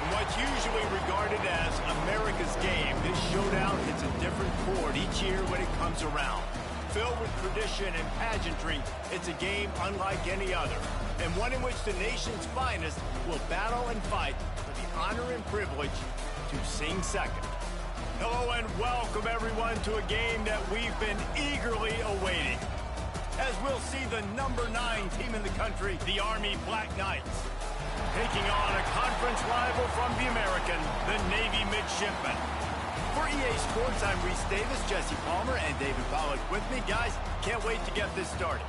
What's usually regarded as America's game, this showdown hits a different chord each year when it comes around. Filled with tradition and pageantry, it's a game unlike any other, and one in which the nation's finest will battle and fight for the honor and privilege to sing second. Hello and welcome everyone to a game that we've been eagerly awaiting, as we'll see the #9 team in the country, the Army Black Knights, taking on a conference rival from the American, the Navy Midshipmen. For EA Sports, I'm Reese Davis, Jesse Palmer, and David Pollack with me. Guys, can't wait to get this started.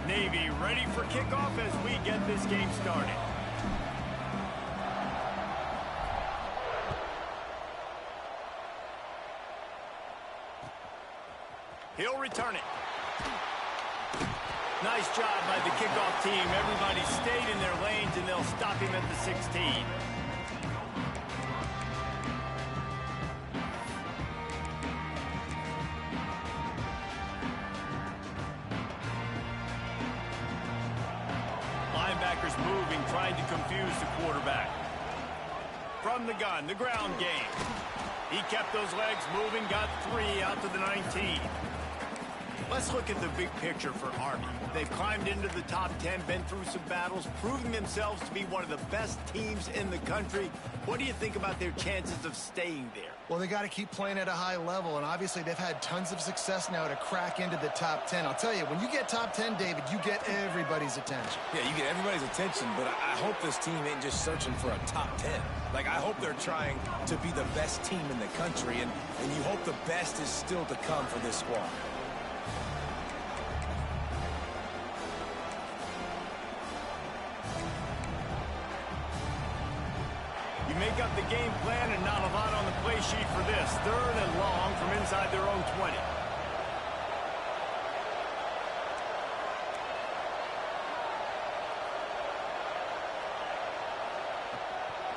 Navy ready for kickoff as we get this game started. He'll return it. Nice job by the kickoff team. Everybody stayed in their lanes, and they'll stop him at the 16. Linebackers moving, trying to confuse the quarterback. From the gun, the ground game. He kept those legs moving, got 3 out to the 19. Let's look at the big picture for Army. They've climbed into the top 10, been through some battles, proving themselves to be one of the best teams in the country. What do you think about their chances of staying there? Well, they got to keep playing at a high level, and obviously they've had tons of success now to crack into the top 10. I'll tell you, when you get top 10, David, you get everybody's attention. Yeah, you get everybody's attention, but I hope this team ain't just searching for a top 10. Like, I hope they're trying to be the best team in the country, and you hope the best is still to come for this squad. You make up the game plan and not a lot on the play sheet for this. 3rd and long from inside their own 20.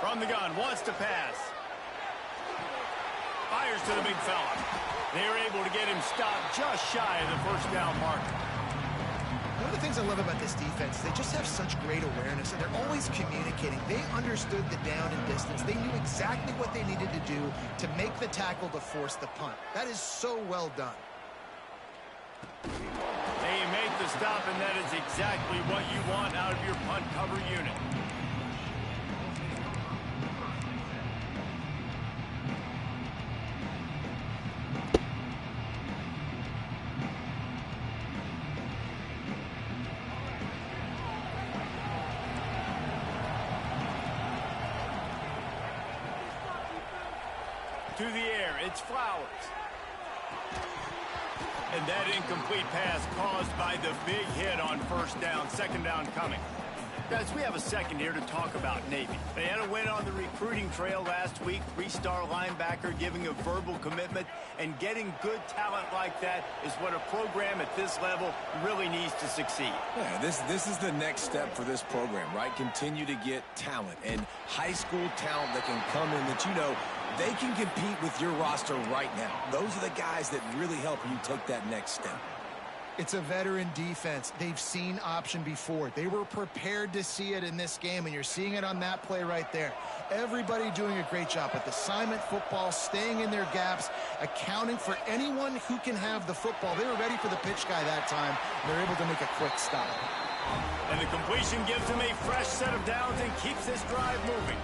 From the gun, wants to pass. Fires to the big fella. They're able to get him stopped just shy of the first down marker. One of the things I love about this defense, they just have such great awareness, and they're always communicating. They understood the down and distance. They knew exactly what they needed to do to make the tackle to force the punt. That is so well done. They make the stop, and that is exactly what you want out of your punt cover unit. To the air, it's Flowers. And that incomplete pass caused by the big hit on first down. 2nd down coming. Guys, we have a second here to talk about Navy. They had a win on the recruiting trail last week. 3-star linebacker giving a verbal commitment, and getting good talent like that is what a program at this level really needs to succeed. Yeah, this is the next step for this program, right? Continue to get talent and high school talent that can come in that, you know, they can compete with your roster right now. Those are the guys that really help you take that next step. It's a veteran defense. They've seen option before. They were prepared to see it in this game, and you're seeing it on that play right there. Everybody doing a great job with assignment football, staying in their gaps, accounting for anyone who can have the football. They were ready for the pitch guy that time, and they're able to make a quick stop. And the completion gives them a fresh set of downs and keeps this drive moving.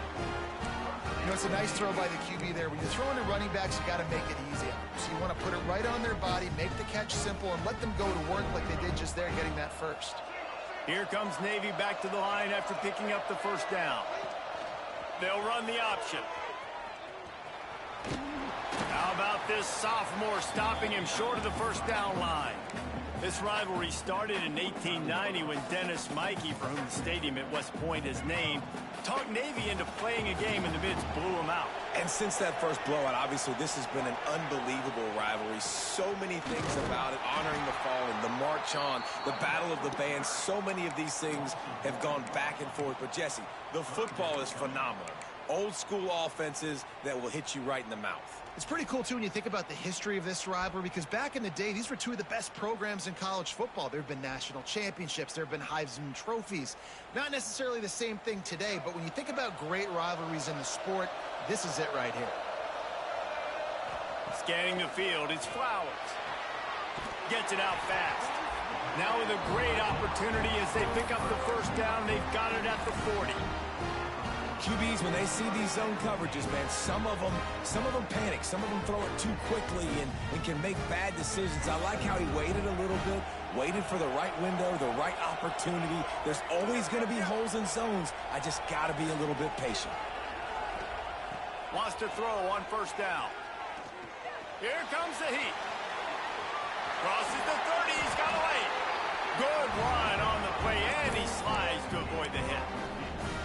You know, it's a nice throw by the QB there. When you're throwing to running backs, you got to make it easy. So you want to put it right on their body, make the catch simple, and let them go to work like they did just there, getting that first. Here comes Navy back to the line after picking up the first down. They'll run the option. How about this sophomore stopping him short of the first down line? This rivalry started in 1890 when Dennis Mikey, for whom the stadium at West Point is named, talked Navy into playing a game, and the Mids blew him out. And since that first blowout, obviously, this has been an unbelievable rivalry. So many things about it, honoring the fallen, the march on, the battle of the bands. So many of these things have gone back and forth. But, Jesse, the football is phenomenal. Old school offenses that will hit you right in the mouth. It's pretty cool, too, when you think about the history of this rivalry, because back in the day, these were two of the best programs in college football. There have been national championships. There have been Heisman trophies. Not necessarily the same thing today, but when you think about great rivalries in the sport, this is it right here. Scanning the field, it's Flowers. Gets it out fast. Now with a great opportunity as they pick up the first down, they've got it at the 40. QBs, when they see these zone coverages, man, some of them panic. Some of them throw it too quickly and can make bad decisions. I like how he waited a little bit, waited for the right window, the right opportunity. There's always going to be holes in zones. I just got to be a little bit patient. Wants to throw on first down. Here comes the heat. Crosses the 30. He's got a lane. Good run on the play, and he slides to avoid the hit.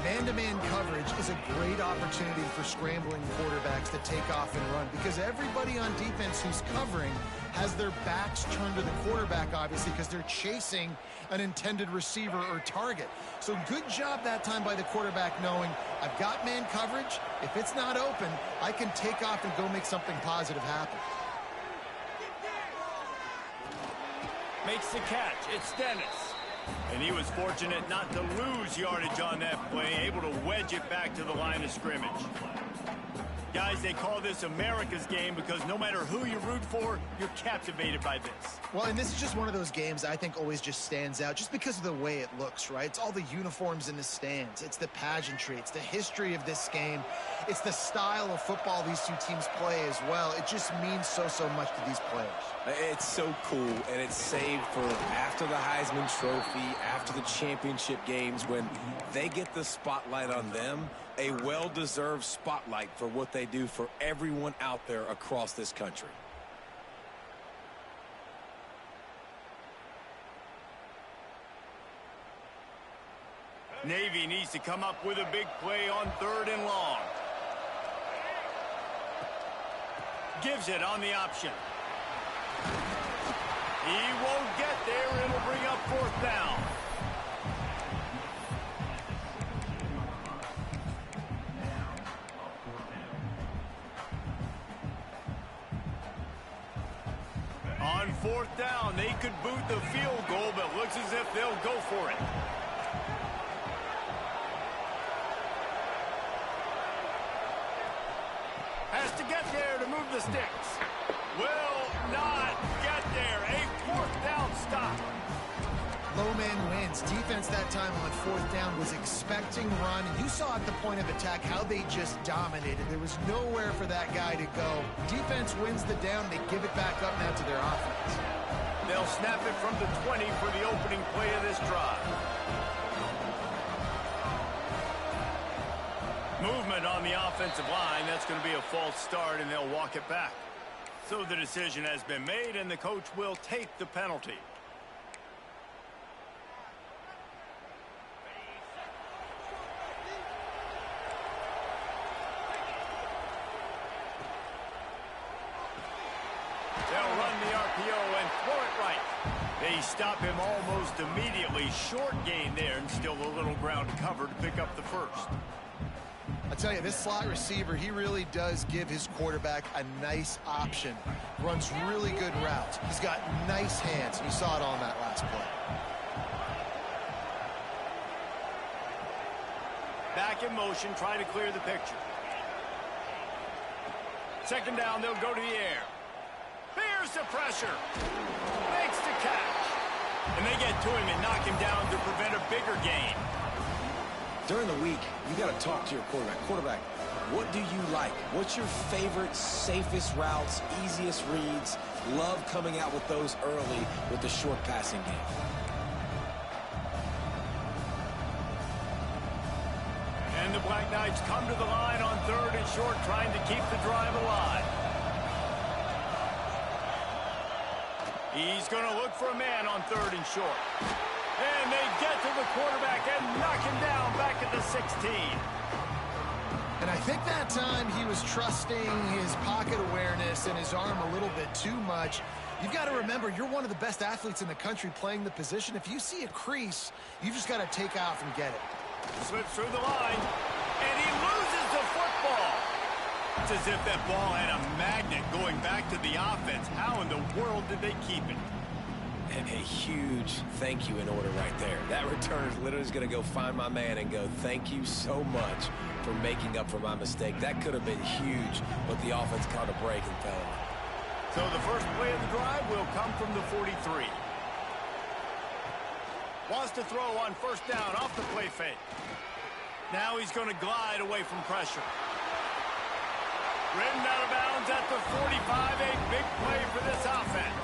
Man-to-man coverage is a great opportunity for scrambling quarterbacks to take off and run, because everybody on defense who's covering has their backs turned to the quarterback, obviously, because they're chasing an intended receiver or target. So good job that time by the quarterback knowing, I've got man coverage. If it's not open, I can take off and go make something positive happen. Makes the catch. It's Dennis. And he was fortunate not to lose yardage on that play, able to wedge it back to the line of scrimmage. Guys, they call this America's game because no matter who you root for, you're captivated by this. Well, and this is just one of those games I think always just stands out just because of the way it looks, right? It's all the uniforms in the stands. It's the pageantry. It's the history of this game. It's the style of football these two teams play as well. It just means so much to these players. It's so cool, and it's saved for after the Heisman Trophy, after the championship games, when they get the spotlight on them, a well-deserved spotlight for what they do for everyone out there across this country. Navy needs to come up with a big play on 3rd and long. Gives it on the option. He won't get there. It'll bring up 4th down. On 4th down, they could boot the field goal, but looks as if they'll go for it. Has to get there to move the sticks. Will not get there. A 4th down stop. Low man wins. Defense that time on 4th down was expecting run. And you saw at the point of attack how they just dominated. There was nowhere for that guy to go. Defense wins the down. They give it back up now to their offense. They'll snap it from the 20 for the opening play of this drive. Movement on the offensive line. That's going to be a false start, and they'll walk it back. So the decision has been made, and the coach will take the penalty. They stop him almost immediately. Short gain there, and still a little ground cover to pick up the first. I tell you, this slot receiver, he really does give his quarterback a nice option. Runs really good routes. He's got nice hands. You saw it on that last play. Back in motion, trying to clear the picture. Second down, they'll go to the air. Here's the pressure. Makes the catch. And they get to him and knock him down to prevent a bigger gain. During the week, you got to talk to your quarterback. Quarterback, what do you like? What's your favorite, safest routes, easiest reads? Love coming out with those early with the short passing game. And the Black Knights come to the line on 3rd and short, trying to keep the drive alive. He's going to look for a man on 3rd and short. And they get to the quarterback and knock him down back at the 16. And I think that time he was trusting his pocket awareness and his arm a little bit too much. You've got to remember, you're one of the best athletes in the country playing the position. If you see a crease, you just got to take off and get it. Slips through the line, and he loses the football. It's as if that ball had a magnet going back to the offense. How in the world did they keep it? And a huge thank you in order right there. That return is literally going to go find my man and go, thank you so much for making up for my mistake. That could have been huge, but the offense caught a break and fell. So the first play of the drive will come from the 43. Wants to throw on 1st down off the play fake. Now he's going to glide away from pressure. Ridden out of bounds at the 45. A big play for this offense.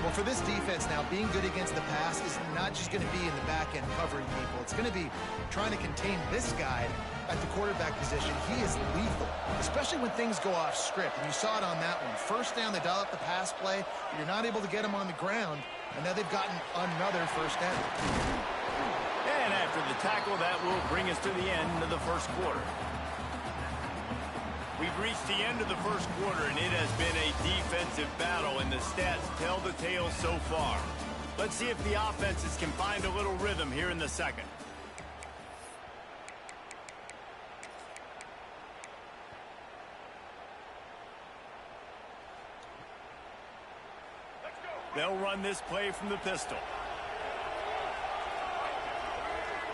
Well, for this defense now, being good against the pass is not just going to be in the back end covering people. It's going to be trying to contain this guy at the quarterback position. He is lethal, especially when things go off script. And you saw it on that one. 1st down, they dial up the pass play. You're not able to get him on the ground. And now they've gotten another 1st down. And after the tackle, that will bring us to the end of the 1st quarter. We've reached the end of the 1st quarter, and it has been a defensive battle, and the stats tell the tale so far. Let's see if the offenses can find a little rhythm here in the 2nd. They'll run this play from the pistol.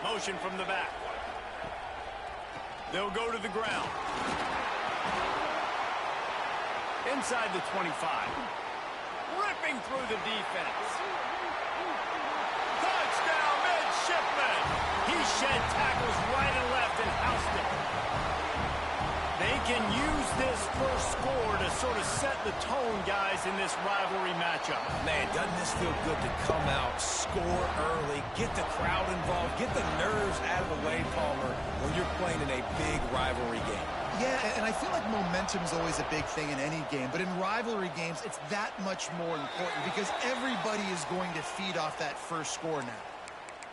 Motion from the back. They'll go to the ground. Inside the 25. Ripping through the defense. Touchdown, midshipman. He shed tackles right and left and housed it. They can use this first score to sort of set the tone, guys, in this rivalry matchup. Man, doesn't this feel good to come out, score early, get the crowd involved, get the nerves out of the way, Palmer, when you're playing in a big rivalry game. Yeah, and I feel like momentum is always a big thing in any game, but in rivalry games, it's that much more important because everybody is going to feed off that first score now.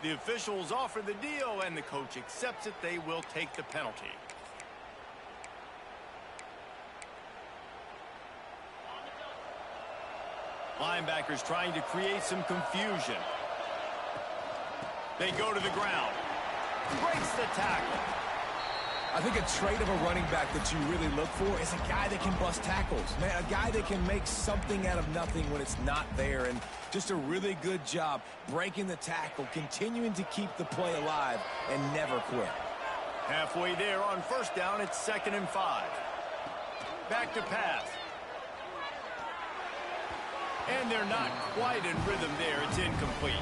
The officials offer the deal, and the coach accepts it. They will take the penalty. Linebackers trying to create some confusion. They go to the ground. Breaks the tackle. I think a trait of a running back that you really look for is a guy that can bust tackles. Man, a guy that can make something out of nothing when it's not there. And just a really good job breaking the tackle, continuing to keep the play alive, and never quit. Halfway there on 1st down, it's 2nd and 5. Back to pass. And they're not quite in rhythm there. It's incomplete.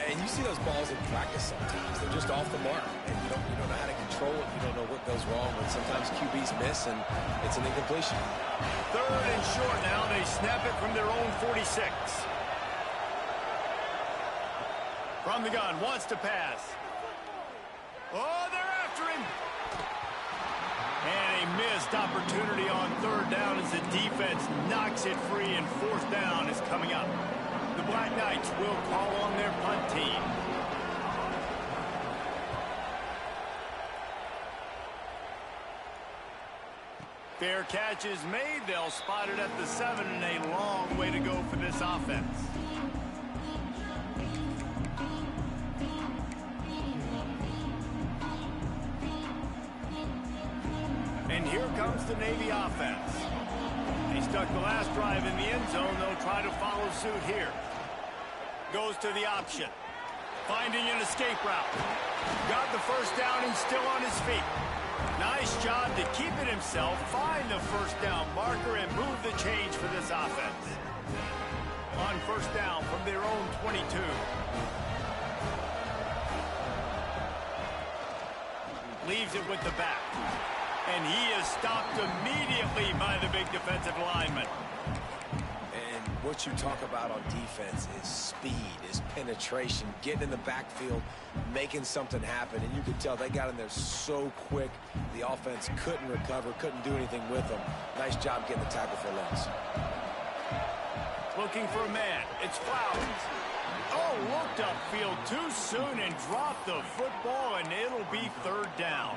And you see those balls in practice sometimes. They're just off the mark. And you don't know how to control it. You don't know what goes wrong. But sometimes QBs miss, and it's an incompletion. 3rd and short now. They snap it from their own 46. From the gun, wants to pass. Oh, they're after him. And a missed opportunity on 3rd down as the defense knocks it free, and 4th down is coming up. The Black Knights will call on their punt team. Fair catch is made. They'll spot it at the 7, and a long way to go for this offense. here comes the Navy offense. They stuck the last drive in the end zone. They'll try to follow suit here. Goes to the option. Finding an escape route. Got the first down and still on his feet. Nice job to keep it himself, find the first down marker, and move the change for this offense. On first down from their own 22. Leaves it with the back. And he is stopped immediately by the big defensive lineman. And what you talk about on defense is speed, is penetration, getting in the backfield, making something happen. And you could tell they got in there so quick, the offense couldn't recover, couldn't do anything with them. Nice job getting the tackle for loss. Looking for a man. It's Flowers. Oh, looked upfield too soon and dropped the football, and it'll be third down.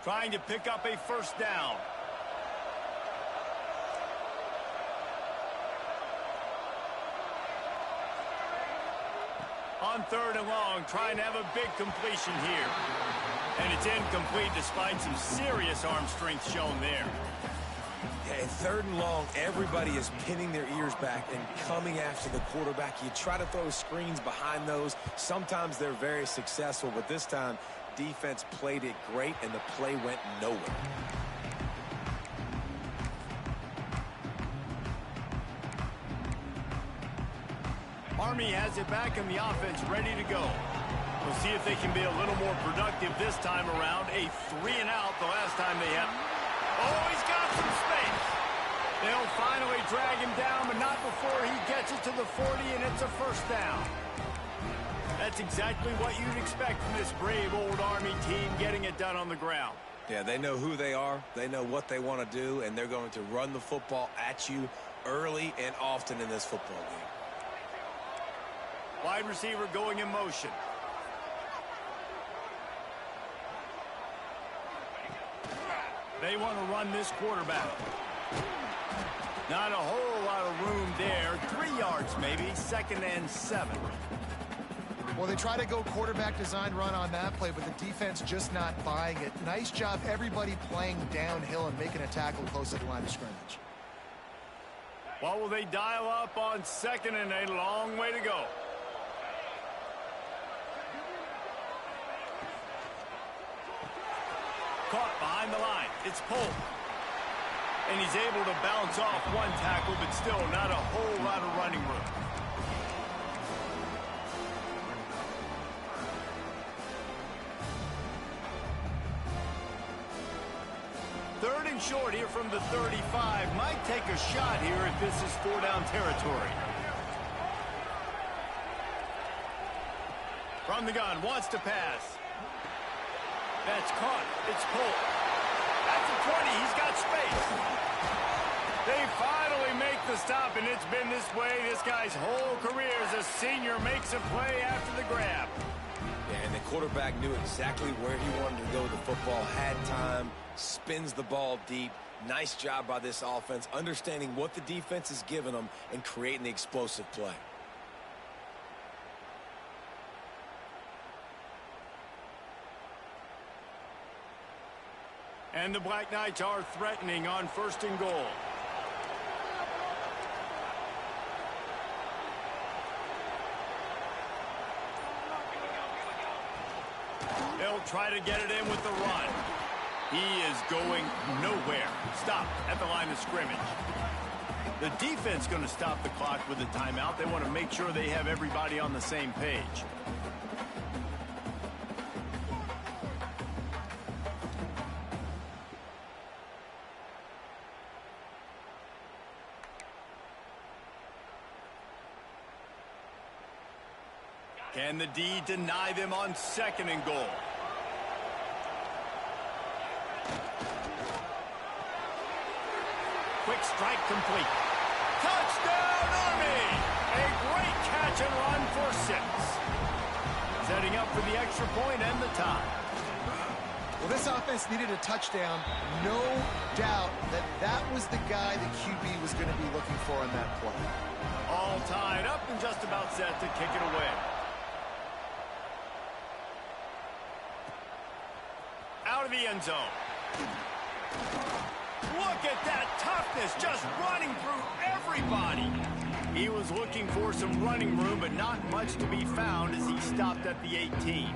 Trying to pick up a first down. On third and long, trying to have a big completion here. And it's incomplete despite some serious arm strength shown there. Yeah, and third and long, everybody is pinning their ears back and coming after the quarterback. You try to throw screens behind those. Sometimes they're very successful, but this time, defense played it great, and the play went nowhere. Army has it back in the offense, ready to go. We'll see if they can be a little more productive this time around. A 3-and-out the last time they had. Oh, he's got some space. They'll finally drag him down, but not before he gets it to the 40, and it's a first down. That's exactly what you'd expect from this brave old Army team, getting it done on the ground. Yeah, they know who they are. They know what they want to do, and they're going to run the football at you early and often in this football game. Wide receiver going in motion. They want to run this quarterback. Not a whole lot of room there. 3 yards maybe, 2nd and 7. Well, they try to go quarterback design run on that play, but the defense just not buying it. Nice job, everybody playing downhill and making a tackle close to the line of scrimmage. What will they dial up on 2nd and a long way to go? Caught behind the line. It's Polk. And he's able to bounce off one tackle, but still not a whole lot of running room. Third and short here from the 35. Might take a shot here if this is 4-down territory. From the gun, wants to pass. That's caught. It's Polk. That's a 20. He's got space. They finally make the stop, and it's been this way this guy's whole career as a senior. Makes a play after the grab. Yeah, and the quarterback knew exactly where he wanted to go with the football, had time, spins the ball deep. Nice job by this offense, understanding what the defense is giving them and creating the explosive play. And the Black Knights are threatening on 1st and goal. They'll try to get it in with the run. He is going nowhere. Stopped at the line of scrimmage. The defense going to stop the clock with a timeout. They want to make sure they have everybody on the same page. Can the D deny them on 2nd and goal? Quick strike complete. Touchdown, Army! A great catch and run for 6. Setting up for the extra point and the tie. Well, this offense needed a touchdown. No doubt that that was the guy the QB was going to be looking for on that play. All tied up and just about set to kick it away. Out of the end zone. Look at that toughness, just running through everybody. He was looking for some running room, but not much to be found as he stopped at the 18.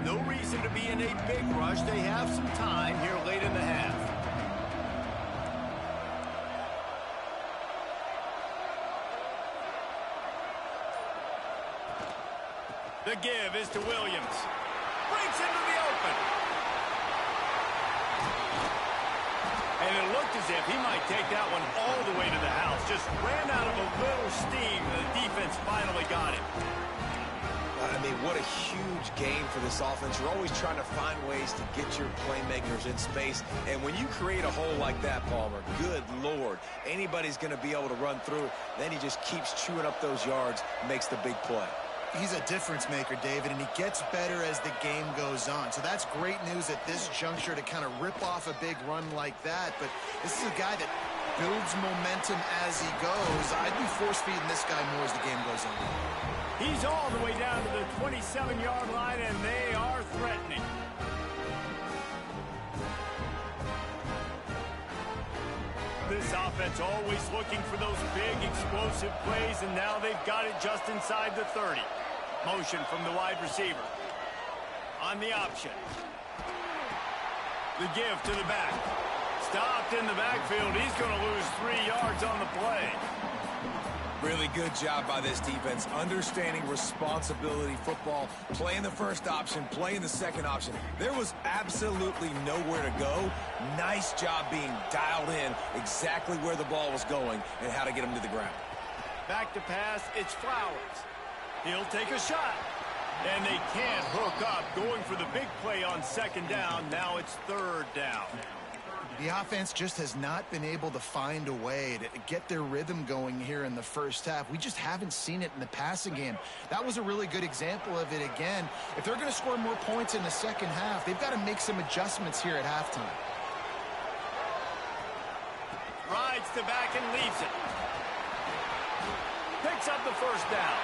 No reason to be in a big rush. They have some time here late in the half. The give is to Williams. Breaks into the open. And it looked as if he might take that one all the way to the house. Just ran out of a little steam, and the defense finally got him. I mean, what a huge game for this offense. You're always trying to find ways to get your playmakers in space. And when you create a hole like that, Palmer, good Lord, anybody's going to be able to run through. Then he just keeps chewing up those yards, makes the big play. He's a difference maker, David, and he gets better as the game goes on. So that's great news at this juncture to kind of rip off a big run like that. But this is a guy that builds momentum as he goes. I'd be force-feeding this guy more as the game goes on. He's all the way down to the 27-yard line, and they are threatening. This offense always looking for those big, explosive plays, and now they've got it just inside the 30. Motion from the wide receiver. On the option. The give to the back. Stopped in the backfield. He's going to lose 3 yards on the play. Really good job by this defense, understanding responsibility football, playing the first option, playing the second option. There was absolutely nowhere to go. Nice job being dialed in exactly where the ball was going and how to get him to the ground. Back to pass, it's Flowers. He'll take a shot. And they can't hook up, going for the big play on second down. Now it's third down. The offense just has not been able to find a way to get their rhythm going here in the first half. We just haven't seen it in the passing game. That was a really good example of it again. If they're going to score more points in the second half, they've got to make some adjustments here at halftime. Rides to back and leaves it. Picks up the first down.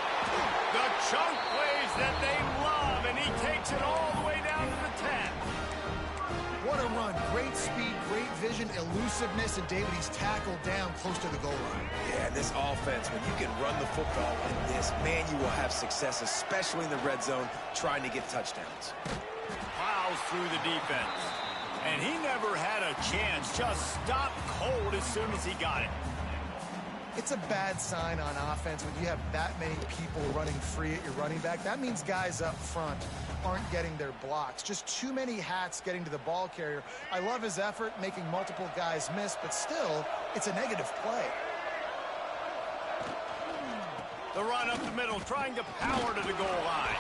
The chunk plays that they love, and he takes it all the way down to the 10. What a run. Great speed, great vision, elusiveness, and David, he's tackled down close to the goal line. Yeah, this offense, when you can run the football like this, man, you will have success, especially in the red zone, trying to get touchdowns. Plows through the defense. And he never had a chance. Just stopped cold as soon as he got it. It's a bad sign on offense when you have that many people running free at your running back. That means guys up front aren't getting their blocks. Just too many hats getting to the ball carrier. I love his effort, making multiple guys miss, but still, it's a negative play. The run up the middle, trying to power to the goal line.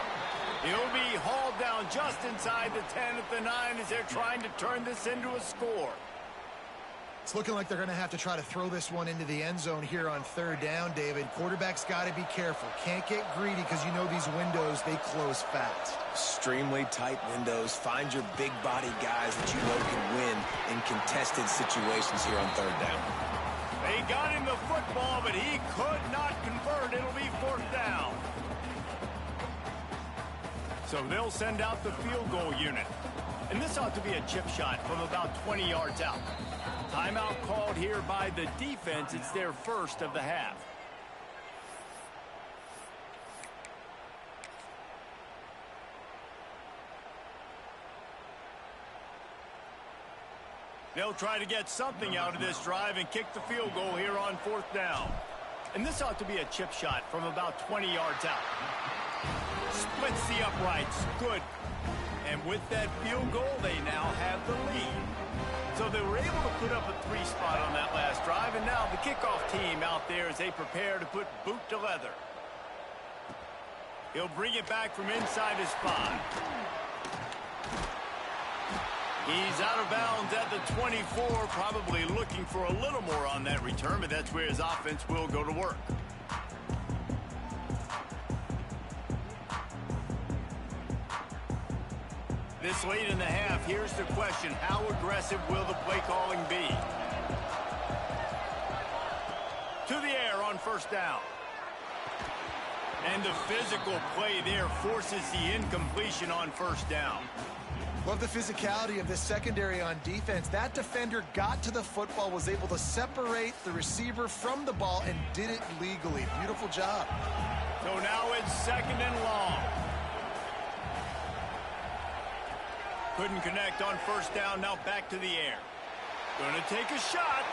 He'll be hauled down just inside the 10 at the 9 as they're trying to turn this into a score. It's looking like they're going to have to try to throw this one into the end zone here on third down, David. Quarterback's got to be careful. Can't get greedy because you know these windows, they close fast. Extremely tight windows. Find your big body guys that you know can win in contested situations here on third down. They got him the football, but he could not convert. It'll be fourth down. So they'll send out the field goal unit. And this ought to be a chip shot from about 20 yards out. Timeout called here by the defense. It's their first of the half. They'll try to get something out of this drive and kick the field goal here on fourth down. And this ought to be a chip shot from about 20 yards out. Splits the uprights. Good. And with that field goal, they now have the lead. So they were able to put up a 3 spot on that last drive, and now the kickoff team out there as they prepare to put boot to leather. He'll bring it back from inside his 5. He's out of bounds at the 24, probably looking for a little more on that return, but that's where his offense will go to work. This late in the half, here's the question. How aggressive will the play calling be? To the air on first down. And the physical play there forces the incompletion on first down. Love the physicality of this secondary on defense. That defender got to the football, was able to separate the receiver from the ball, and did it legally. Beautiful job. So now it's 2nd and long. Couldn't connect on first down. Now back to the air. Going to take a shot.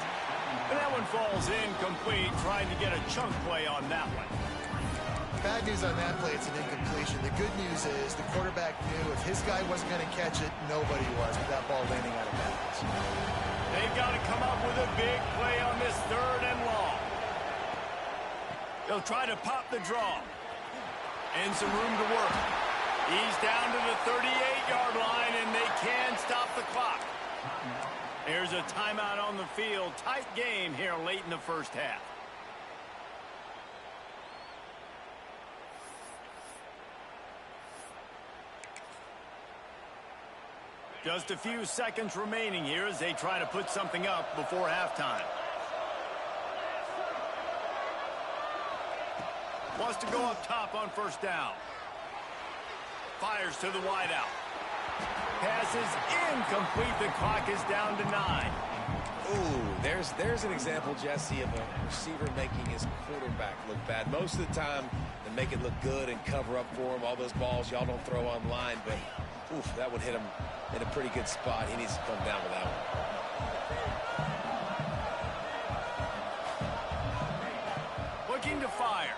And that one falls incomplete. Trying to get a chunk play on that one. Bad news on that play, it's an incompletion. The good news is the quarterback knew if his guy wasn't going to catch it, nobody was with that ball landing out of bounds. They've got to come up with a big play on this 3rd and long. They'll try to pop the draw. And some room to work. He's down to the 38-yard line, and they can stop the clock. There's a timeout on the field. Tight game here late in the first half. Just a few seconds remaining here as they try to put something up before halftime. Wants to go up top on first down. Fires to the wideout. Pass is incomplete. The clock is down to 9. Ooh, there's an example, Jesse, of a receiver making his quarterback look bad. Most of the time, they make it look good and cover up for him. All those balls y'all don't throw online, but oof, that would hit him in a pretty good spot. He needs to come down with that one. Looking to fire.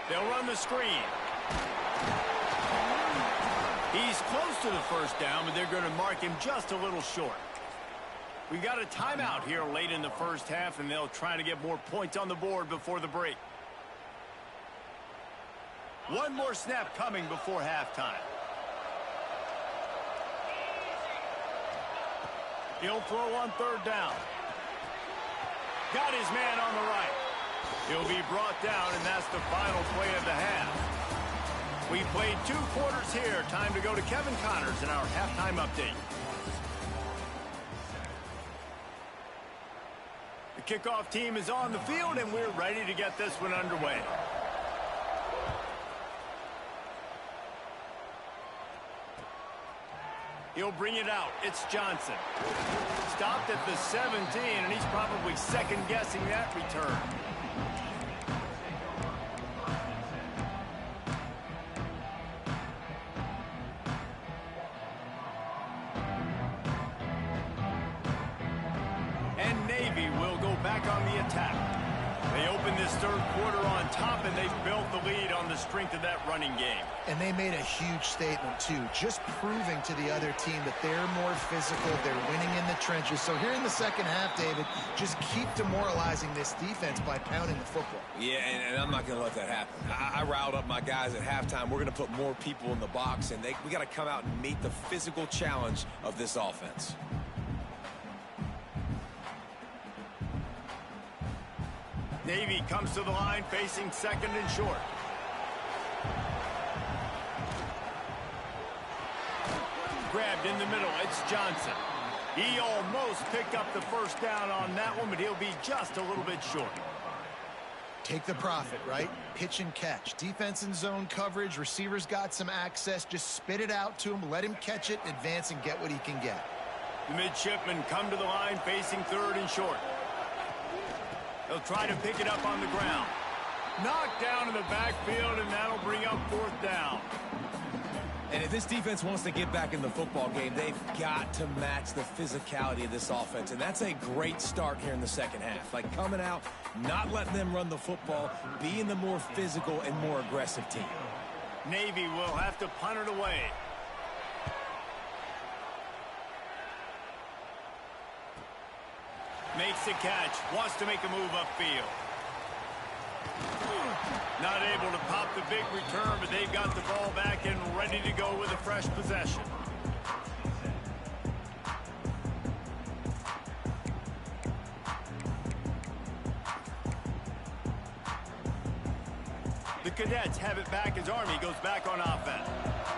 They'll run the screen. He's close to the first down, but they're going to mark him just a little short. We got a timeout here late in the first half, and they'll try to get more points on the board before the break. One more snap coming before halftime. He'll throw on 3rd down. Got his man on the right. He'll be brought down, and that's the final play of the half. We played 2 quarters here. Time to go to Kevin Connors in our halftime update. The kickoff team is on the field, and we're ready to get this one underway. He'll bring it out. It's Johnson. Stopped at the 17, and he's probably second-guessing that return. And Navy will go back on the attack. They open this 3rd quarter on top, and they've built the lead on the strength of that running game. And they made a huge statement, too, just proving to the other team that they're more physical, they're winning in the trenches. So here in the second half, David, just keep demoralizing this defense by pounding the football. Yeah, and I'm not going to let that happen. I riled up my guys at halftime. We're going to put more people in the box, and we got to come out and meet the physical challenge of this offense. Navy comes to the line facing 2nd and short. Grabbed in the middle. It's Johnson. He almost picked up the first down on that one, but he'll be just a little bit short. Take the profit, right? Pitch and catch. Defense and zone coverage. Receivers got some access. Just spit it out to him. Let him catch it, advance, and get what he can get. The midshipmen come to the line facing 3rd and short. They'll try to pick it up on the ground. Knocked down in the backfield, and that'll bring up 4th down. And if this defense wants to get back in the football game, they've got to match the physicality of this offense. And that's a great start here in the second half. Like coming out, not letting them run the football, being the more physical and more aggressive team. Navy will have to punt it away. Makes the catch. Wants to make a move upfield. Not able to pop the big return, but they've got the ball back and ready to go with a fresh possession. The Cadets have it back as Army goes back on offense.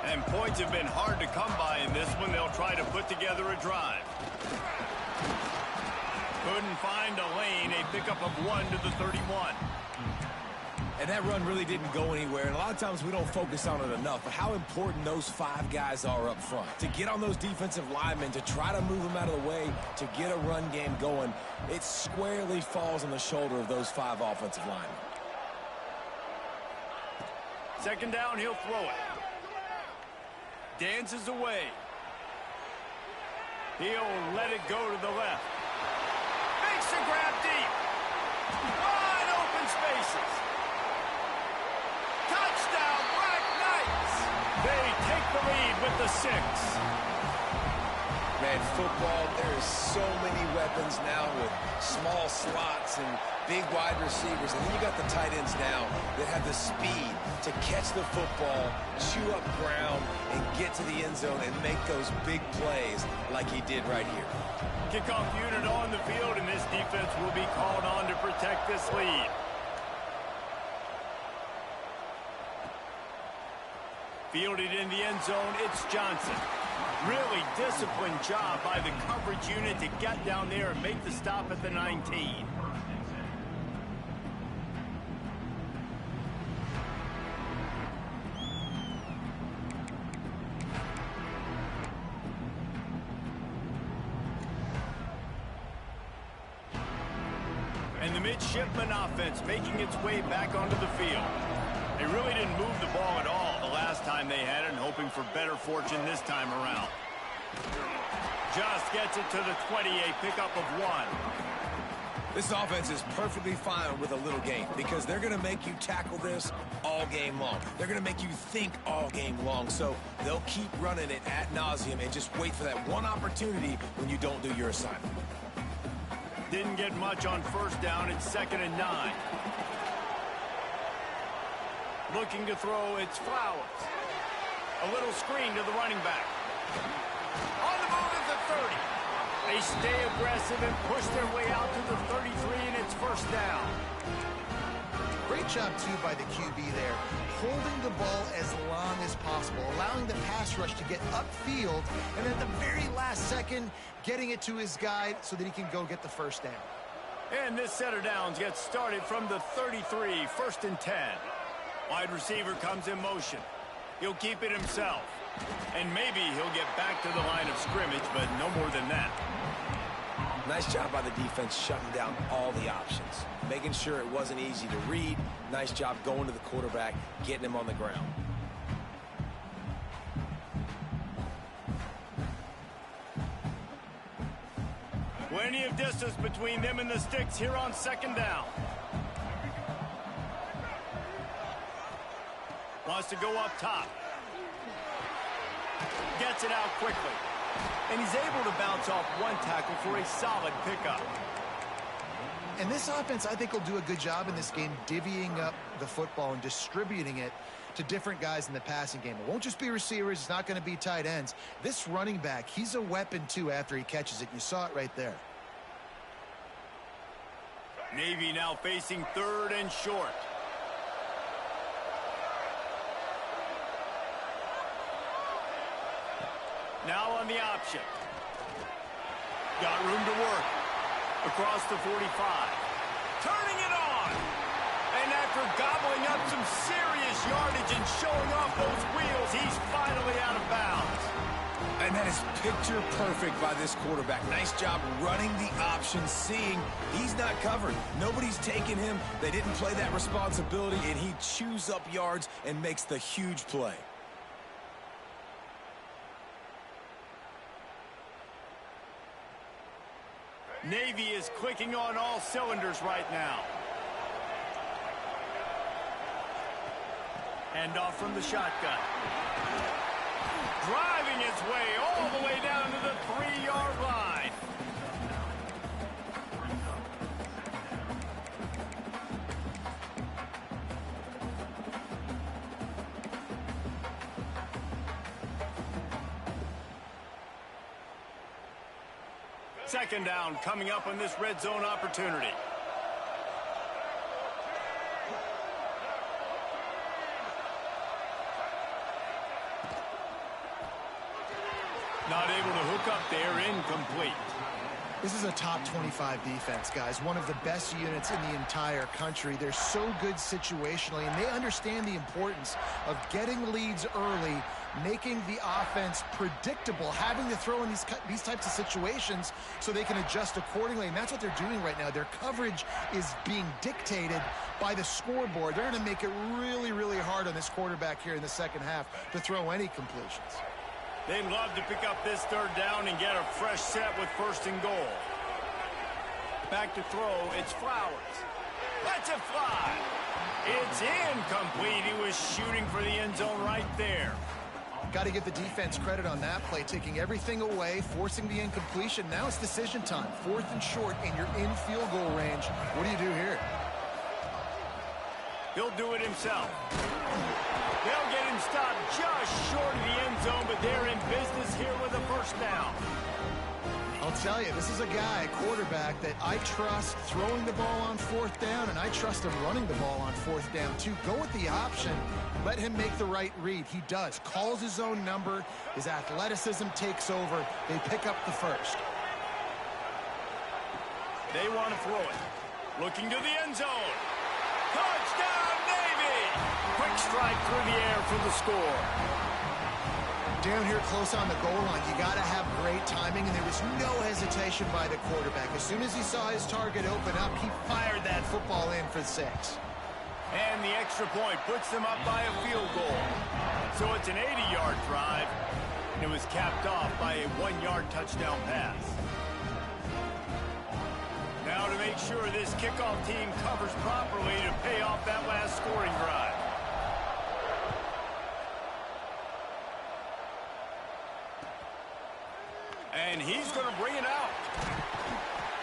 And points have been hard to come by in this one. They'll try to put together a drive. Couldn't find a lane. A pickup of 1 to the 31. And that run really didn't go anywhere. And a lot of times we don't focus on it enough. But how important those 5 guys are up front. To get on those defensive linemen, to try to move them out of the way, to get a run game going, it squarely falls on the shoulder of those 5 offensive linemen. Second down, he'll throw it. Dances away. He'll let it go to the left. Makes the grab deep. Wide open spaces. Touchdown, Black Knights. They take the lead with the 6. Man, football, there is so many weapons now with small slots and big wide receivers. And then you got the tight ends now that have the speed to catch the football, chew up ground, and get to the end zone and make those big plays like he did right here. Kickoff unit on the field, and this defense will be called on to protect this lead. Fielded in the end zone, it's Johnson. Really disciplined job by the coverage unit to get down there and make the stop at the 19. And the midshipman offense making its way back onto the field. They really didn't move the ball at all the last time they had it, and hoping for better fortune this time around. Just gets it to the 20, a pickup of 1. This offense is perfectly fine with a little game because they're going to make you tackle this all game long. They're going to make you think all game long, so they'll keep running it ad nauseum and just wait for that one opportunity when you don't do your assignment. Didn't get much on first down. It's 2nd and 9. Looking to throw, it's Flowers. A little screen to the running back. On the move at the 30. They stay aggressive and push their way out to the 33, and it's first down. Great job, too, by the QB there. Holding the ball as long as possible, allowing the pass rush to get upfield, and at the very last second, getting it to his guy so that he can go get the first down. And this set of downs gets started from the 33, 1st and 10. Wide receiver comes in motion. He'll keep it himself. And maybe he'll get back to the line of scrimmage, but no more than that. Nice job by the defense shutting down all the options. Making sure it wasn't easy to read. Nice job going to the quarterback, getting him on the ground. Plenty of distance between them and the sticks here on 2nd down. Wants to go up top. Gets it out quickly. And he's able to bounce off one tackle for a solid pickup. And this offense, I think, will do a good job in this game divvying up the football and distributing it to different guys in the passing game. It won't just be receivers. It's not going to be tight ends. This running back, he's a weapon, too, after he catches it. You saw it right there. Navy now facing 3rd and short. Now on the option. Got room to work. Across the 45. Turning it on. And after gobbling up some serious yardage and showing off those wheels, he's finally out of bounds. And that is picture perfect by this quarterback. Nice job running the option, seeing he's not covered. Nobody's taking him. They didn't play that responsibility, and he chews up yards and makes the huge play. Navy is clicking on all cylinders right now. Hand off from the shotgun. Driving his way all the way down to the 3-yard line. Second down coming up on this red zone opportunity. Not able to hook up there, incomplete. This is a top 25 defense, guys. One of the best units in the entire country. They're so good situationally, and they understand the importance of getting leads early, making the offense predictable, having to throw in these types of situations so they can adjust accordingly. And that's what they're doing right now. Their coverage is being dictated by the scoreboard. They're going to make it really, really hard on this quarterback here in the second half to throw any completions. They'd love to pick up this third down and get a fresh set with first and goal. Back to throw, it's Flowers. Let's it fly. It's incomplete. He was shooting for the end zone right there. Got to give the defense credit on that play, taking everything away, forcing the incompletion. Now it's decision time. 4th and short, and you're in field goal range. What do you do here? He'll do it himself. They'll get him stopped just short of the end zone, but they're in business here with a first down. I'll tell you, this is a guy, a quarterback, that I trust throwing the ball on 4th down, and I trust him running the ball on 4th down, too. Go with the option. Let him make the right read. He does. Calls his own number. His athleticism takes over. They pick up the first. They want to throw it. Looking to the end zone. Touchdown, Navy! Quick strike through the air for the score. Down here close on the goal line, you got to have great timing, and there was no hesitation by the quarterback. As soon as he saw his target open up, he fired that football in for 6. And the extra point puts them up by a field goal. So it's an 80-yard drive. And it was capped off by a 1-yard touchdown pass. Now to make sure this kickoff team covers properly to pay off that last scoring drive. And he's going to bring it out.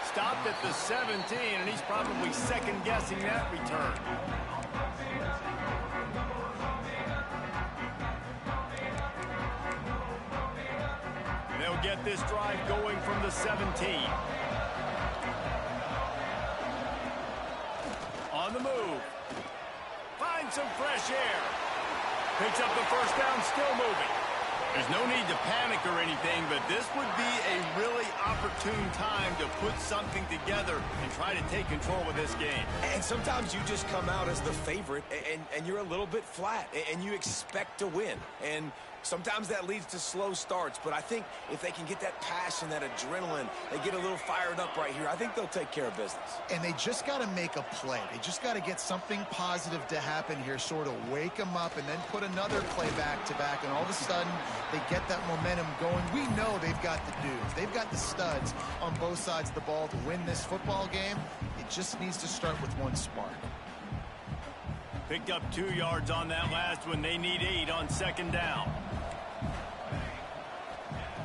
Stopped at the 17, and he's probably second-guessing that return. They'll get this drive going from the 17. On the move. Finds some fresh air. Picks up the first down, still moving. There's no need to panic or anything, but this would be a really opportune time to put something together and try to take control of this game. And sometimes you just come out as the favorite, and you're a little bit flat, and you expect to win. And sometimes that leads to slow starts, but I think if they can get that passion, that adrenaline, they get a little fired up right here, I think they'll take care of business. And they just got to make a play. They just got to get something positive to happen here, sort of wake them up, and then put another play back-to-back, and all of a sudden they get that momentum going. We know they've got the dudes. They've got the studs on both sides of the ball to win this football game. It just needs to start with one spark. Picked up 2 yards on that last one. They need 8 on second down.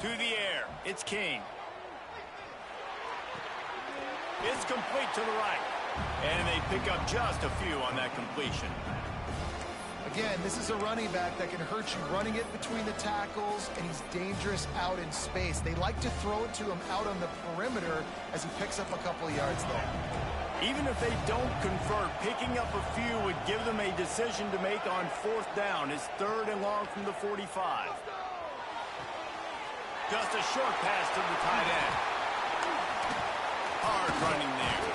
To the air, it's King. It's complete to the right. And they pick up just a few on that completion. Again, this is a running back that can hurt you running it between the tackles, and he's dangerous out in space. They like to throw it to him out on the perimeter as he picks up a couple of yards there. Even if they don't convert, picking up a few would give them a decision to make on 4th down. It's 3rd and long from the 45. Just a short pass to the tight end. Hard running there.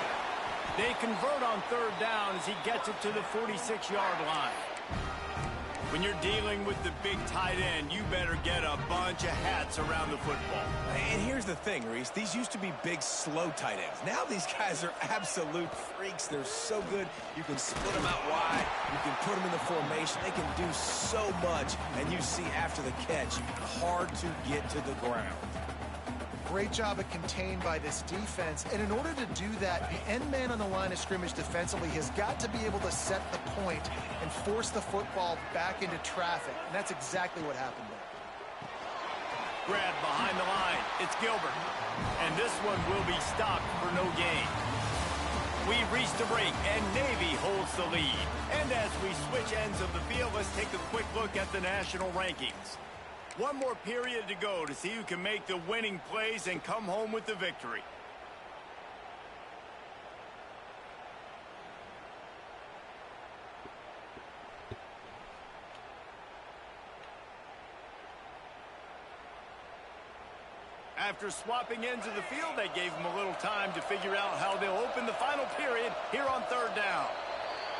They convert on 3rd down as he gets it to the 46-yard line. When you're dealing with the big tight end, you better get a bunch of hats around the football. And here's the thing, Reese. These used to be big, slow tight ends. Now these guys are absolute freaks. They're so good. You can split them out wide. You can put them in the formation. They can do so much. And you see after the catch, hard to get to the ground. Great job of contained by this defense. And in order to do that, the end man on the line of scrimmage defensively has got to be able to set the point and force the football back into traffic. And that's exactly what happened there. Grab behind the line. It's Gilbert. And this one will be stopped for no gain. We've reached the break, and Navy holds the lead. And as we switch ends of the field, let's take a quick look at the national rankings. One more period to go to see who can make the winning plays and come home with the victory. After swapping ends of the field, they gave them a little time to figure out how they'll open the final period here on third down.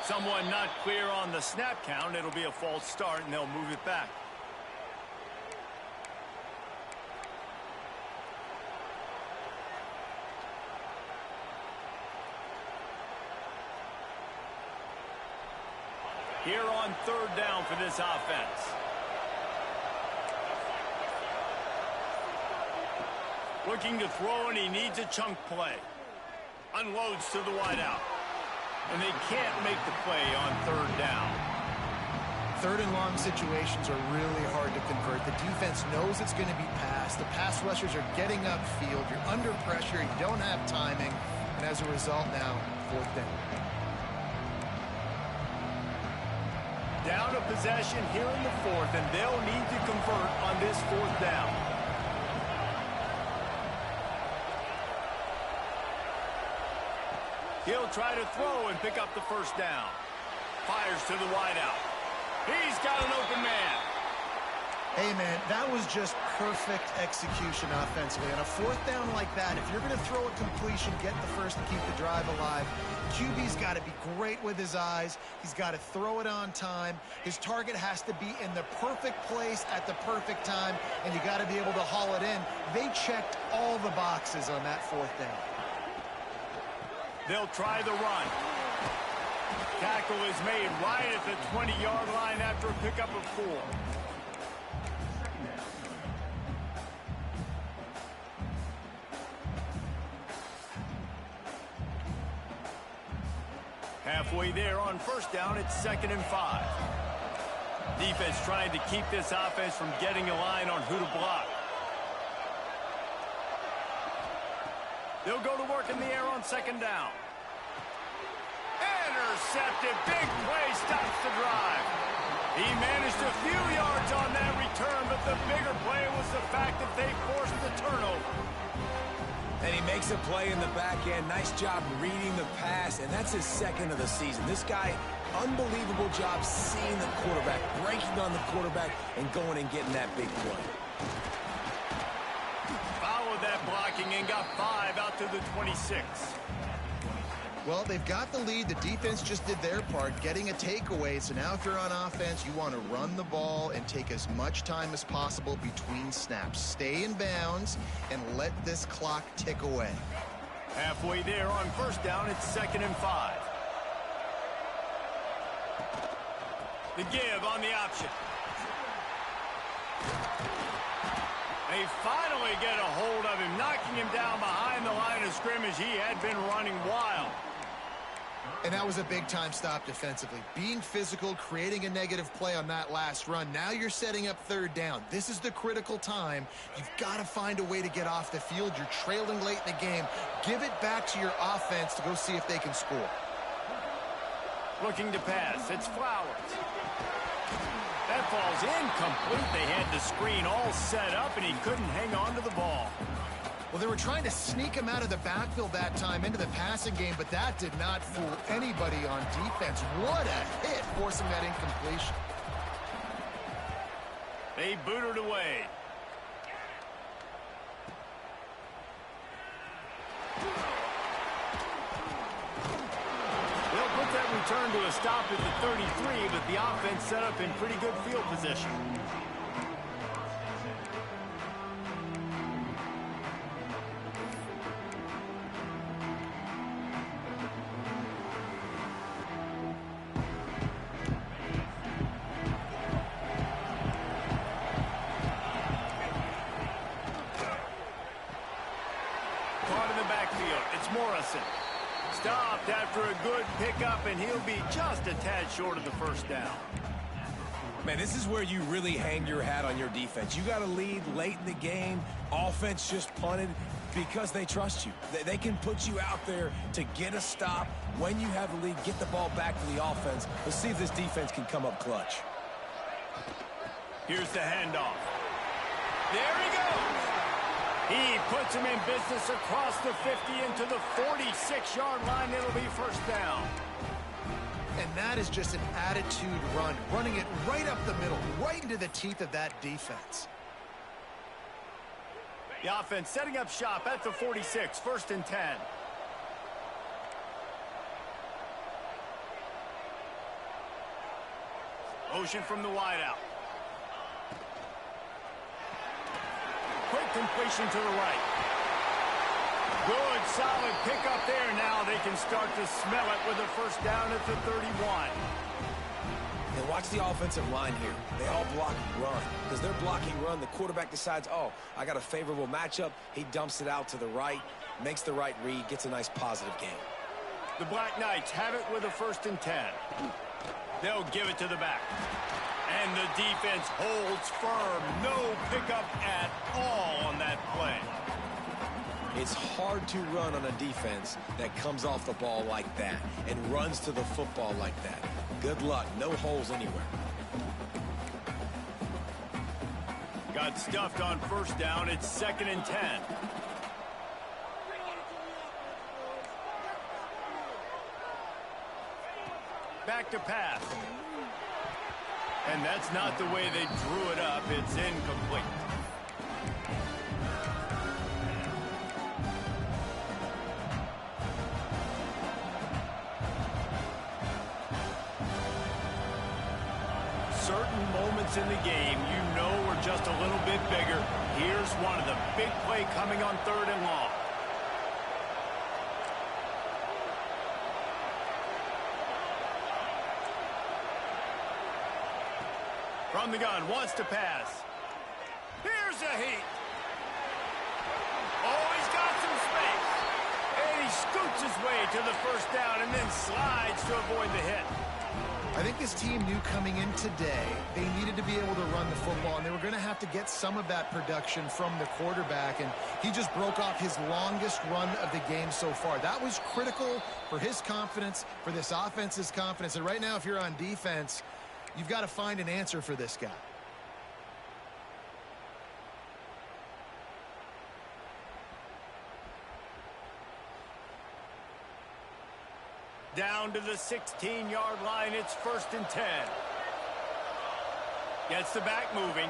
Someone not clear on the snap count. It'll be a false start, and they'll move it back. Here on third down for this offense. Looking to throw, and he needs a chunk play. Unloads to the wideout. And they can't make the play on third down. Third and long situations are really hard to convert. The defense knows it's going to be passed. The pass rushers are getting upfield. You're under pressure. You don't have timing. And as a result now, fourth down. Down a possession here in the fourth, and they'll need to convert on this fourth down. He'll try to throw and pick up the first down. Fires to the wideout. He's got an open man. Hey, man, that was just perfect execution offensively. On a fourth down like that, if you're going to throw a completion, get the first and keep the drive alive. QB's got to be great with his eyes. He's got to throw it on time. His target has to be in the perfect place at the perfect time, and you got to be able to haul it in. They checked all the boxes on that fourth down. They'll try the run. Tackle is made right at the 20-yard line after a pickup of 4. Halfway there on first down, it's 2nd and 5. Defense trying to keep this offense from getting a line on who to block. They'll go to work in the air on 2nd down. Intercepted. Big play stops the drive. He managed a few yards on that return, but the bigger play was the fact that they forced the turnover. And he makes a play in the back end. Nice job reading the pass, and that's his 2nd of the season. This guy, unbelievable job seeing the quarterback, breaking on the quarterback, and going and getting that big play. Followed that blocking and got 5 out to the 26. Well, they've got the lead. The defense just did their part, getting a takeaway. So now if you're on offense, you want to run the ball and take as much time as possible between snaps. Stay in bounds and let this clock tick away. Halfway there on first down, it's 2nd and 5. The give on the option. They finally get a hold of him, knocking him down behind the line of scrimmage. He had been running wild. And that was a big-time stop defensively. Being physical, creating a negative play on that last run. Now you're setting up third down. This is the critical time. You've got to find a way to get off the field. You're trailing late in the game. Give it back to your offense to go see if they can score. Looking to pass. It's Flowers. That falls incomplete. They had the screen all set up, and he couldn't hang on to the ball. Well, they were trying to sneak him out of the backfield that time into the passing game, but that did not fool anybody on defense. What a hit, forcing that incompletion. They booted away. They'll put that return to a stop at the 33, but the offense set up in pretty good field position. Stopped after a good pickup, and he'll be just a tad short of the first down. Man, this is where you really hang your hat on your defense. You got to lead late in the game. Offense just punted because they trust you. They can put you out there to get a stop. When you have the lead, get the ball back to the offense. Let's see if this defense can come up clutch. Here's the handoff. There he goes. He puts him in business across the 50 into the 46-yard line. It'll be first down. And that is just an attitude run, running it right up the middle, right into the teeth of that defense. The offense setting up shop at the 46, 1st and 10. Motion from the wideout. Quick completion to the right. Good, solid pickup there. Now they can start to smell it with a 1st down at the 31. And watch the offensive line here. They all block run. Because they're blocking run, the quarterback decides, oh, I got a favorable matchup. He dumps it out to the right, makes the right read, gets a nice positive gain. The Black Knights have it with a 1st and 10. They'll give it to the back. And the defense holds firm. No pickup at all on that play. It's hard to run on a defense that comes off the ball like that and runs to the football like that. Good luck. No holes anywhere. Got stuffed on 1st down. It's 2nd and 10. Back to pass. And that's not the way they drew it up. It's incomplete. Certain moments in the game you know are just a little bit bigger. Here's one of them. Big play coming on 3rd and long. From the gun, wants to pass. Here's a heat. Oh, he's got some space. And he scoots his way to the 1st down and then slides to avoid the hit. I think this team knew coming in today they needed to be able to run the football, and they were going to have to get some of that production from the quarterback, and he just broke off his longest run of the game so far. That was critical for his confidence, for this offense's confidence, and right now if you're on defense, you've got to find an answer for this guy. Down to the 16-yard line, it's 1st and 10. Gets the back moving.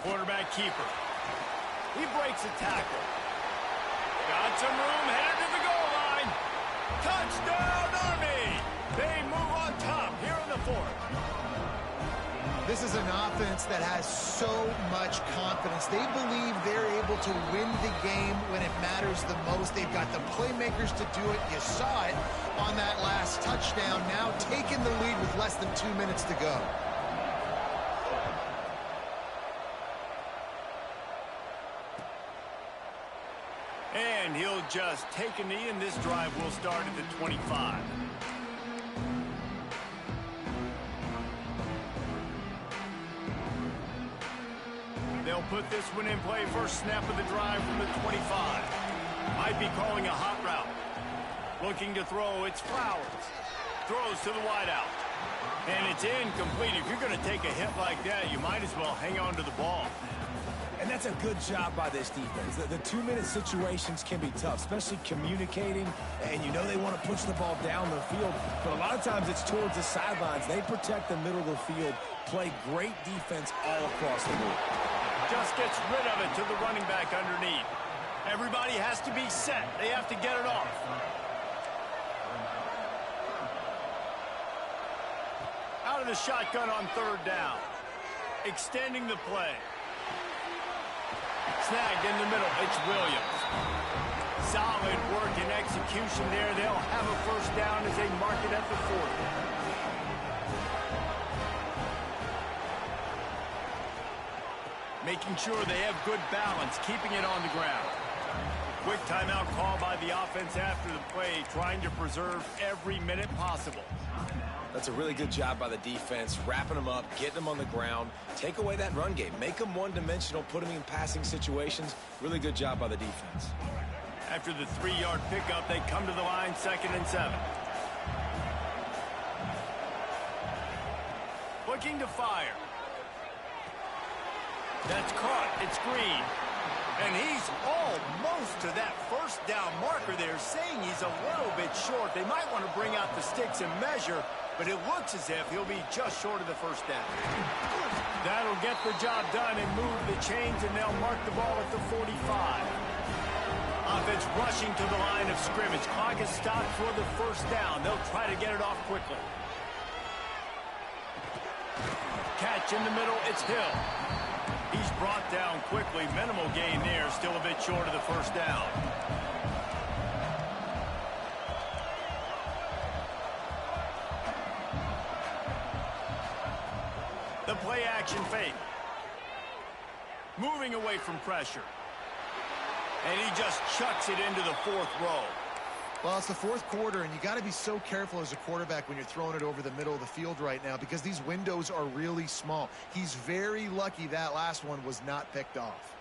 Quarterback keeper. He breaks a tackle. Got some room, headed to the goal line. Touchdown, Army! They move on top here in the 4th. This is an offense that has so much confidence. They believe they're able to win the game when it matters the most. They've got the playmakers to do it. You saw it on that last touchdown. Now taking the lead with less than 2 minutes to go. And he'll just take a knee, and this drive will start at the 25. They'll put this one in play. 1st snap of the drive from the 25. Might be calling a hot route. Looking to throw, it's Flowers. Throws to the wideout. And it's incomplete. If you're going to take a hit like that, you might as well hang on to the ball. And that's a good job by this defense. The 2-minute situations can be tough, especially communicating, and you know they want to push the ball down the field, but a lot of times it's towards the sidelines. They protect the middle of the field, play great defense all across the board. Just gets rid of it to the running back underneath. Everybody has to be set. They have to get it off. Out of the shotgun on 3rd down. Extending the play. Snagged in the middle. It's Williams. Solid work and execution there. They'll have a 1st down as they mark it at the 40. Making sure they have good balance, keeping it on the ground. Quick timeout call by the offense after the play, trying to preserve every minute possible. That's a really good job by the defense, wrapping them up, getting them on the ground, take away that run game, make them one-dimensional, put them in passing situations. Really good job by the defense. After the 3-yard pickup, they come to the line, 2nd and 7. Looking to fire. That's caught. It's Green. And he's almost to that 1st down marker there, saying he's a little bit short. They might want to bring out the sticks and measure. but it looks as if he'll be just short of the first down. That'll get the job done and move the chains, and they'll mark the ball at the 45. Offense rushing to the line of scrimmage. Clock is stopped for the first down. They'll try to get it off quickly. Catch in the middle, it's Hill. He's brought down quickly. Minimal gain there, still a bit short of the first down. The play action fake. Moving away from pressure. And he just chucks it into the fourth row. Well, it's the fourth quarter, and you got to be so careful as a quarterback when you're throwing it over the middle of the field right now because these windows are really small. He's very lucky that last one was not picked off.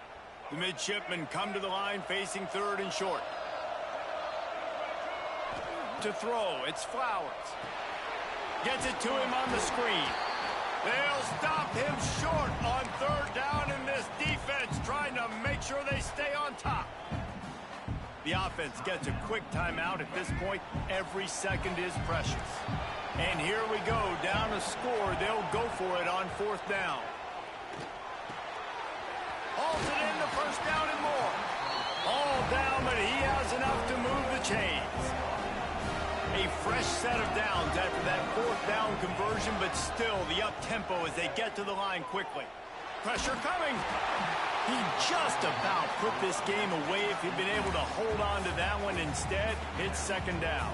The midshipmen come to the line facing third and short. To throw, it's Flowers. Gets it to him on the screen. They'll stop him short on third down, in this defense trying to make sure they stay on top. The offense gets a quick timeout at this point. Every second is precious. And here we go, down a score. They'll go for it on fourth down. Hauls it in the first down and more. All down, but he has enough to move the chains. A fresh set of downs after that fourth down conversion, but still the up-tempo as they get to the line quickly. Pressure coming. He just about put this game away if he'd been able to hold on to that one. Instead, it's second down.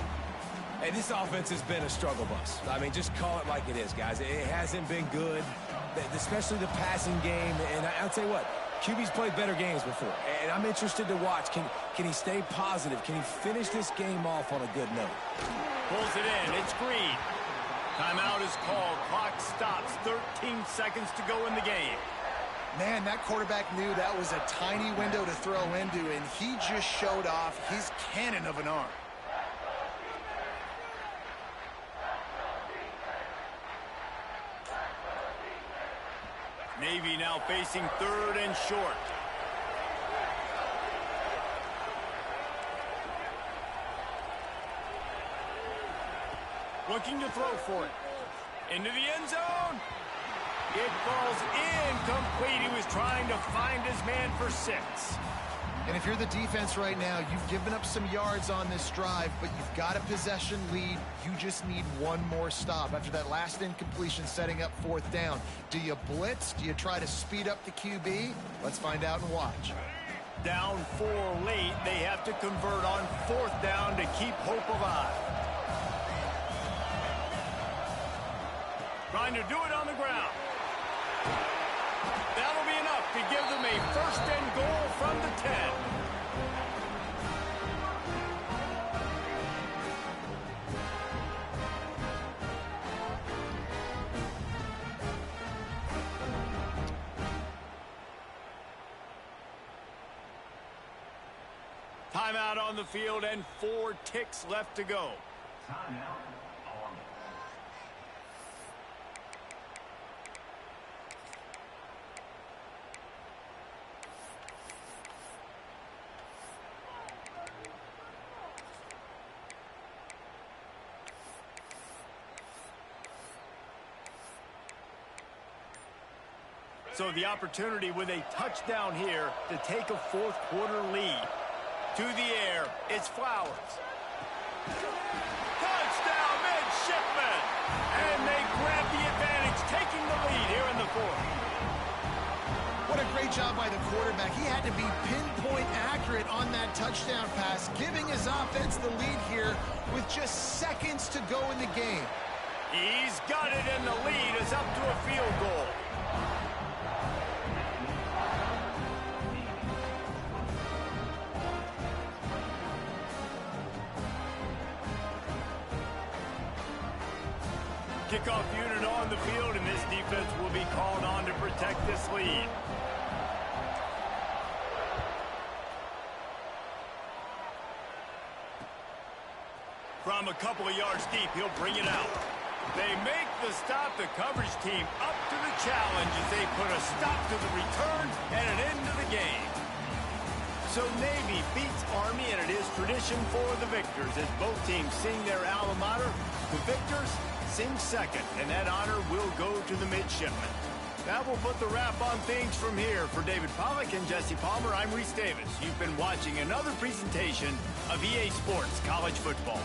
Hey, this offense has been a struggle bus. I mean, just call it like it is, guys. It hasn't been good, especially the passing game. And I'll tell you what, QB's played better games before. And I'm interested to watch. Can he stay positive? Can he finish this game off on a good note? Pulls it in. It's Green. Timeout is called. Clock stops. 13 seconds to go in the game. Man, that quarterback knew that was a tiny window to throw into, and he just showed off his cannon of an arm. Navy now facing third and short. Looking to throw for it. Into the end zone. It falls incomplete. He was trying to find his man for 6. And if you're the defense right now, you've given up some yards on this drive, but you've got a possession lead. You just need one more stop after that last incompletion setting up fourth down. Do you blitz? Do you try to speed up the QB? Let's find out and watch. Down 4 late. They have to convert on fourth down to keep hope alive. Trying to do it on the ground. That'll be enough to give them a first and goal from the 10. Timeout on the field and 4 ticks left to go. Timeout. So the opportunity with a touchdown here to take a fourth quarter lead. To the air, it's Flowers. Touchdown, midshipmen! And they grab the advantage, taking the lead here in the fourth. What a great job by the quarterback. He had to be pinpoint accurate on that touchdown pass, giving his offense the lead here with just seconds to go in the game. He's got it, and the lead is up to a field goal. Kickoff unit on the field, and this defense will be called on to protect this lead. From a couple of yards deep, he'll bring it out. They make the stop. The coverage team up to the challenge as they put a stop to the return and an end to the game. So Navy beats Army, and it is tradition for the victors as both teams sing their alma mater. The victors sings second, and that honor will go to the midshipmen. That will put the wrap on things from here. For David Pollack and Jesse Palmer, I'm Reese Davis. You've been watching another presentation of EA Sports College Football.